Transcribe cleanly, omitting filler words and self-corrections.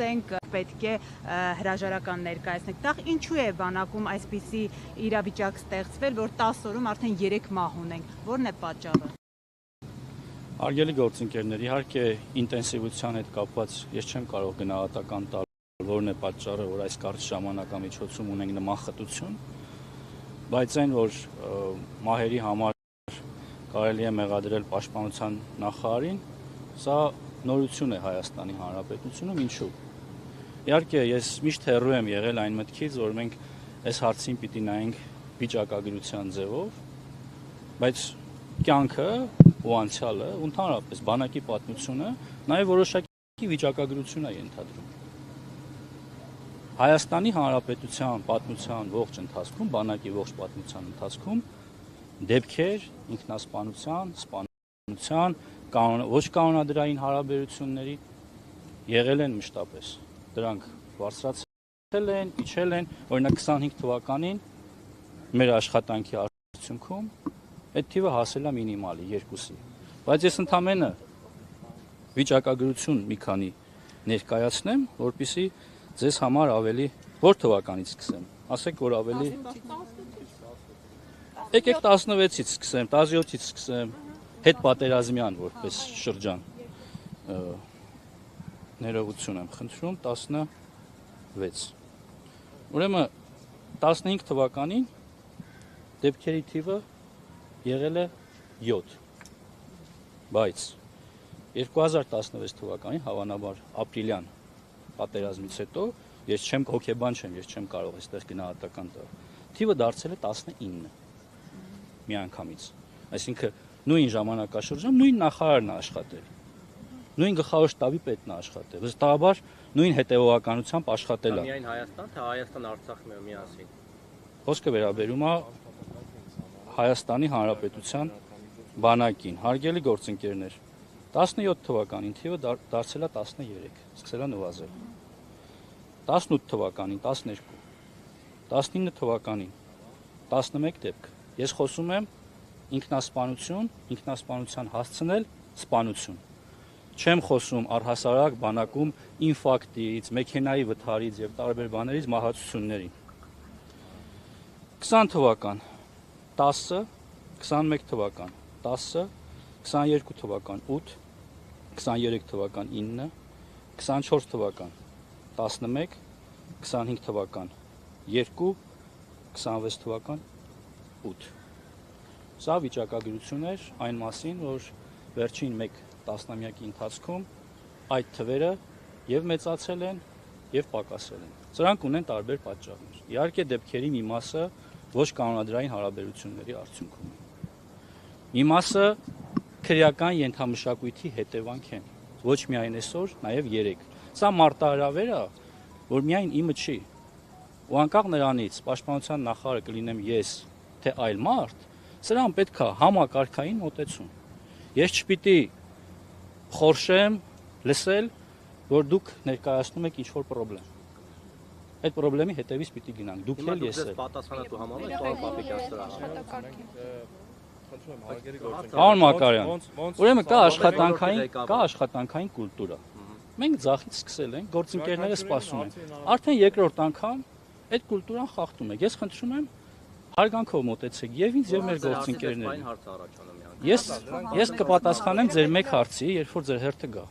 ասենք պետք է հրաժարական ներկայացնեք։ Դա ինչու է բանակում այսպիսի իրավիճակ ստեղծվել, որ 10 օրում արդեն 3 մահ ունենք։ Որն է պատճառը։ Հարգելի գործընկերներ, իհարկե ինտենսիվության հետ կապված ես չեմ կարող գնահատական տալ, որն է պատճառը, որ այս կարճ ժամանակամիջոցում ունենք նման խտություն, բայց այն, որ մահերի համար կարելի է մեղադրել պաշտպանության նախարարին, սա նորություն է Հայաստանի Հանրապետությունում, ինչու։ Իհարկե, ես միշտ հեռու եմ եղել այն մտքից, որ մենք այս հարցին պիտի նայենք վիճակագրության ձևով, բայց կյանքը ու անցյալը, ու ընդհանրապես բանակի պատմությունը նաև որոշակի վիճակագրություն է ենթադրում։ Հայաստանի Հանրապետության պատմության ողջ ընթացքում, բանակի ողջ պատմության ընթացքում դեպքեր ինքնասպանության, սպանության, ոչ կանոնադրային հարաբերությունների եղել են մշտապես։ Դրանք բարձրացել են, իջել են, օրինակ 25 թվականին մեր աշխատանքի արդյունքում այդ թիվը հասել է մինիմալի 2-ի, բայց ես ընդամենը վիճակագրություն մի քանի ներկայացնեմ, որպեսզի ձեզ համար ավելի որ թվականից սկսեմ, ասեք, որ ավելի եկեք 16-ից սկսեմ, 17-ից սկսեմ, հետ պատերազմյան որպես շրջան, ներողություն եմ խնդրում, 16, ուրեմն 15 թվականին դեպքերի թիվը եղել է 7, բայց 2016 թվականին հավանաբար ապրիլյան պատերազմից հետո, ես չեմ հոգեբան չեմ, ես չեմ կարող այստեղ գնահատական տալ, թիվը դարձել է 19 միանգամից, այսինքն նույն ժամանակաշրջանում նույն նախարարն է աշխատել, նույն գլխավոր շտաբի պետն է աշխատել, վստահաբար նույն հետևողականությամբ աշխատել է։ Միայն Հայաստան, թե Հայաստան-Արցախ միասին։ Խոսքը վերաբերում է Հայաստանի Հանրապետության բանակին, հարգելի գործընկերներ, 17 թվականին թիվը դարձել է 13, սկսել է նվազել, 18 թվականին 12, 19 թվականին 11 դեպք, ես խոսում եմ ինքնասպանություն, ինքնասպանության հասցնել սպանություն, չեմ խոսում առհասարակ բանակում ինֆարկտից, մեքենայի վթարից և տարբեր բաներից մահացություններին, 20 թվական 10, 21 թվական 10, 22 թվական 8, 23 թվական 9, 24 թվական 11, 25 թվական 2, 26 թվական 8։ Սա վիճակագրություն էր այն մասին, որ վերջին մեկ տասնամյակի ընթացքում այդ թվերը և մեծացել են, և պակասել են։ Սրանք ունեն տարբեր պատճառներ։ Իհարկե դեպքերի մի մասը ոչ կանոնադրային հարաբերությունների արդյունքում։ Մի մասը քրեական ենթամշակույթի հետևանք են, ոչ միայն այսօր, նաև երեկ։ Սա մարտահրավեր է, որ միայն իմը չի, ու անկախ նրանից պաշտպանության նախարարը կլինեմ ես, թե այլ մարդ, սրան պետք է համակարգային մոտեցում։ Ես չպիտի խորշեմ, լսել, որ դուք ներկայացնում եք ինչ-որ պրոբլեմ։ Այդ պրոբլեմի հետևից պիտի գնանք, դուք էլ ես էլ։ Պատասխանատու համարում եք պարոն Պապիկյան սրա։ Պարոն Մակարյան, ուրեմն կա աշխատանքային կուլտուրա։ Մենք ձախից սկսել ենք, գործընկերները սպասում են։ Արդեն երկրորդ անգամ այդ կուլտուրան խախտում եք։ Ես խնդրում եմ հարգանքով մոտեցեք եւ ինձ եւ մեր գործընկերներին։ Ես կպատասխանեմ ձեր մեկ հարցի, երբ որ ձեր հերթը գա։